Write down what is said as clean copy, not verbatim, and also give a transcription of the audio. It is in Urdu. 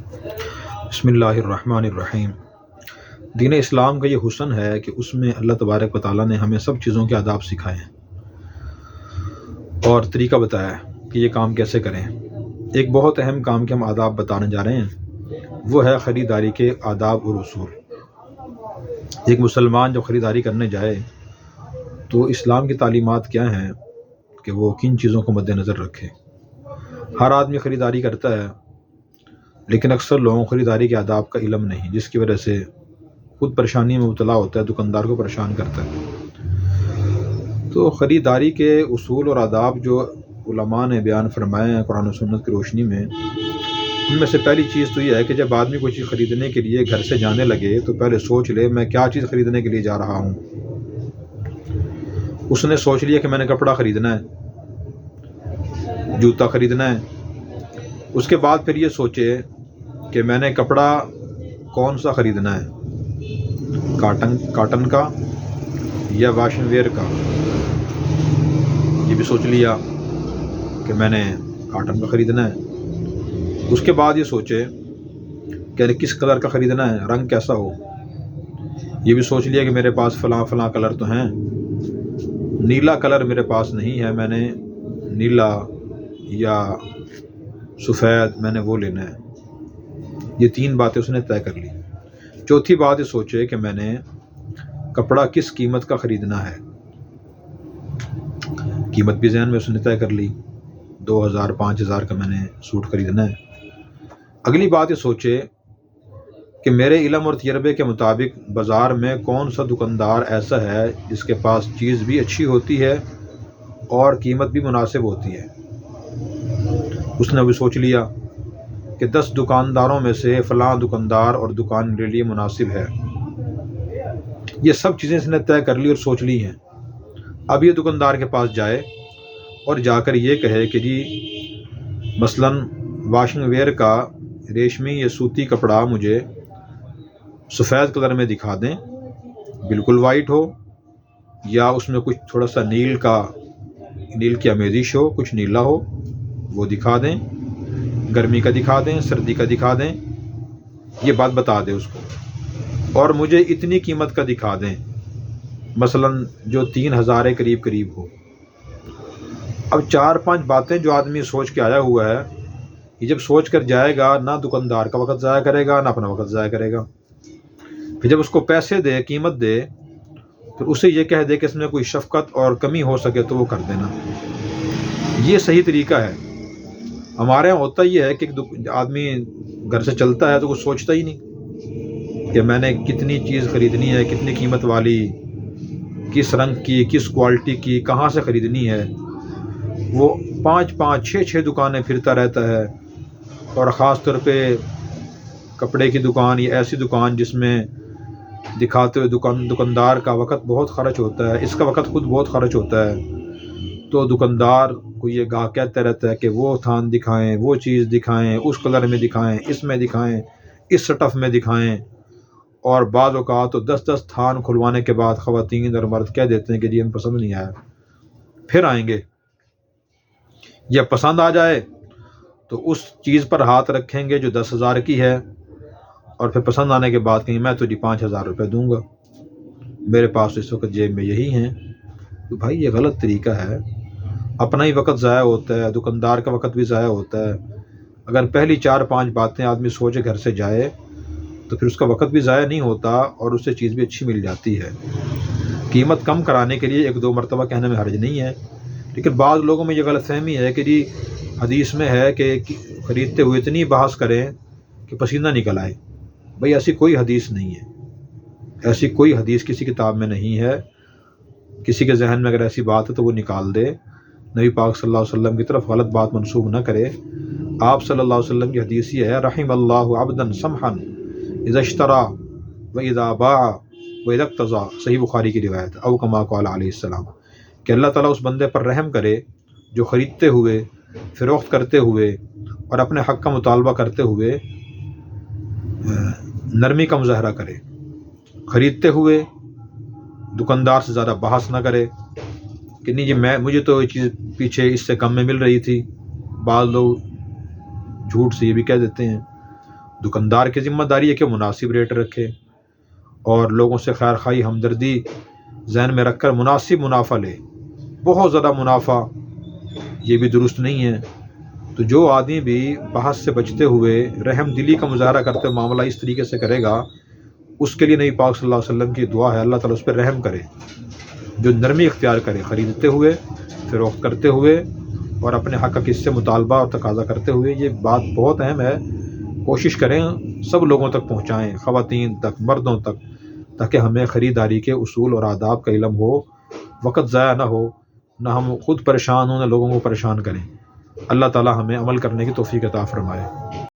بسم اللہ الرحمن الرحیم۔ دین اسلام کا یہ حسن ہے کہ اس میں اللہ تبارک و تعالیٰ نے ہمیں سب چیزوں کے آداب سکھائے ہیں اور طریقہ بتایا ہے کہ یہ کام کیسے کریں۔ ایک بہت اہم کام کے ہم آداب بتانے جا رہے ہیں، وہ ہے خریداری کے آداب اور اصول۔ ایک مسلمان جب خریداری کرنے جائے تو اسلام کی تعلیمات کیا ہیں کہ وہ کن چیزوں کو مد نظر رکھے۔ ہر آدمی خریداری کرتا ہے، لیکن اکثر لوگوں کو خریداری کے آداب کا علم نہیں، جس کی وجہ سے خود پریشانی میں مبتلا ہوتا ہے، دکاندار کو پریشان کرتا ہے۔ تو خریداری کے اصول اور آداب جو علماء نے بیان فرمائے ہیں قرآن و سنت کی روشنی میں، ان میں سے پہلی چیز تو یہ ہے کہ جب آدمی کوئی چیز خریدنے کے لیے گھر سے جانے لگے تو پہلے سوچ لے میں کیا چیز خریدنے کے لیے جا رہا ہوں۔ اس نے سوچ لیا کہ میں نے کپڑا خریدنا ہے، جوتا خریدنا ہے۔ اس کے بعد پھر یہ سوچے کہ میں نے کپڑا کون سا خریدنا ہے، کاٹن کا یا واشنگ ویئر کا۔ یہ بھی سوچ لیا کہ میں نے کاٹن کا خریدنا ہے۔ اس کے بعد یہ سوچے کہ کس کلر کا خریدنا ہے، رنگ کیسا ہو۔ یہ بھی سوچ لیا کہ میرے پاس فلاں کلر تو ہیں، نیلا کلر میرے پاس نہیں ہے، میں نے نیلا یا سفید میں نے وہ لینا ہے۔ یہ تین باتیں اس نے طے کر لی۔ چوتھی بات یہ سوچے کہ میں نے کپڑا کس قیمت کا خریدنا ہے۔ قیمت بھی ذہن میں اس نے طے کر لی، 2000 5000 کا میں نے سوٹ خریدنا ہے۔ اگلی بات یہ سوچے کہ میرے علم اور تجربے کے مطابق بازار میں کون سا دکاندار ایسا ہے جس کے پاس چیز بھی اچھی ہوتی ہے اور قیمت بھی مناسب ہوتی ہے۔ اس نے بھی سوچ لیا کہ 10 دکانداروں میں سے فلاں دکاندار اور دکان میرے لیے مناسب ہے۔ یہ سب چیزیں اس نے طے کر لی اور سوچ لی ہیں۔ اب یہ دکاندار کے پاس جائے اور جا کر یہ کہے کہ جی مثلاً واشنگ ویئر کا ریشمی یا سوتی کپڑا مجھے سفید کلر میں دکھا دیں، بالکل وائٹ ہو، یا اس میں کچھ تھوڑا سا نیل کی آمیزش ہو، کچھ نیلا ہو، وہ دکھا دیں۔ گرمی کا دکھا دیں، سردی کا دکھا دیں، یہ بات بتا دیں اس کو، اور مجھے اتنی قیمت کا دکھا دیں، مثلاً جو 3000 قریب ہو۔ اب 4-5 باتیں جو آدمی سوچ کے آیا ہوا ہے، یہ جب سوچ کر جائے گا نہ دکاندار کا وقت ضائع کرے گا نہ اپنا وقت ضائع کرے گا۔ پھر جب اس کو پیسے دے، قیمت دے، پھر اسے یہ کہہ دے کہ اس میں کوئی شفقت اور کمی ہو سکے تو وہ کر دینا۔ یہ صحیح طریقہ ہے۔ ہمارے یہاں ہوتا یہ ہے کہ آدمی گھر سے چلتا ہے تو وہ سوچتا ہی نہیں کہ میں نے کتنی چیز خریدنی ہے، کتنی قیمت والی، کس رنگ کی، کس کوالٹی کی، کہاں سے خریدنی ہے۔ وہ 5 6 دکانیں پھرتا رہتا ہے، اور خاص طور پہ کپڑے کی دکان یا ایسی دکان جس میں دکھاتے ہوئے دکاندار کا وقت بہت خرچ ہوتا ہے، اس کا وقت خود بہت خرچ ہوتا ہے، تو دکاندار کو یہ گاہک کہتا رہتا ہے کہ وہ تھان دکھائیں، وہ چیز دکھائیں، اس کلر میں دکھائیں، اس میں دکھائیں، اس سٹف میں دکھائیں۔ اور بعض اوقات تو 10 تھان کھلوانے کے بعد خواتین اور مرد کہہ دیتے ہیں کہ جی ہم پسند نہیں آیا، پھر آئیں گے۔ یا پسند آ جائے تو اس چیز پر ہاتھ رکھیں گے جو 10,000 کی ہے، اور پھر پسند آنے کے بعد کہیں میں تو جی 5,000 روپے دوں گا، میرے پاس اس وقت جیب میں یہی ہیں۔ تو بھائی یہ غلط طریقہ ہے، اپنا ہی وقت ضائع ہوتا ہے، دکاندار کا وقت بھی ضائع ہوتا ہے۔ اگر پہلی 4-5 باتیں آدمی سوچے گھر سے جائے تو پھر اس کا وقت بھی ضائع نہیں ہوتا اور اس سے چیز بھی اچھی مل جاتی ہے۔ قیمت کم کرانے کے لیے 1-2 مرتبہ کہنے میں حرج نہیں ہے، لیکن بعض لوگوں میں یہ غلط فہمی ہے کہ جی حدیث میں ہے کہ خریدتے ہوئے اتنی بحث کریں کہ پسینہ نکل آئے۔ بھئی ایسی کوئی حدیث نہیں ہے، ایسی کوئی حدیث کسی کتاب میں نہیں ہے۔ کسی کے ذہن میں اگر ایسی بات ہے تو وہ نکال دے، نبی پاک صلی اللہ علیہ وسلم کی طرف غلط بات منسوب نہ کرے۔ آپ صلی اللہ علیہ وسلم کی حدیث یہ ہے، رحم اللہ عبدا سمحا اذا اشترى واذا باع واذا اقتضى، صحیح بخاری کی روایت ہے، او کما قال علیہ السلام، کہ اللہ تعالیٰ اس بندے پر رحم کرے جو خریدتے ہوئے، فروخت کرتے ہوئے اور اپنے حق کا مطالبہ کرتے ہوئے نرمی کا مظاہرہ کرے۔ خریدتے ہوئے دکاندار سے زیادہ بحث نہ کرے کہ نہیں جی مجھے تو یہ چیز پیچھے اس سے کم میں مل رہی تھی۔ بعض لوگ جھوٹ سے یہ بھی کہہ دیتے ہیں، دکاندار کی ذمہ داری ہے کہ مناسب ریٹ رکھے اور لوگوں سے خیر خواہی ہمدردی ذہن میں رکھ کر مناسب منافع لے۔ بہت زیادہ منافع یہ بھی درست نہیں ہے۔ تو جو آدمی بھی بحث سے بچتے ہوئے رحم دلی کا مظاہرہ کرتے ہوئے معاملہ اس طریقے سے کرے گا، اس کے لیے نبی پاک صلی اللہ علیہ وسلم کی دعا ہے اللہ تعالیٰ اس پہ رحم کرے، جو نرمی اختیار کرے خریدتے ہوئے، فروخت کرتے ہوئے اور اپنے حق کا کس سے مطالبہ اور تقاضا کرتے ہوئے۔ یہ بات بہت اہم ہے، کوشش کریں سب لوگوں تک پہنچائیں، خواتین تک، مردوں تک، تاکہ ہمیں خریداری کے اصول اور آداب کا علم ہو، وقت ضائع نہ ہو، نہ ہم خود پریشان ہوں نہ لوگوں کو پریشان کریں۔ اللہ تعالیٰ ہمیں عمل کرنے کی توفیق عطا فرمائے۔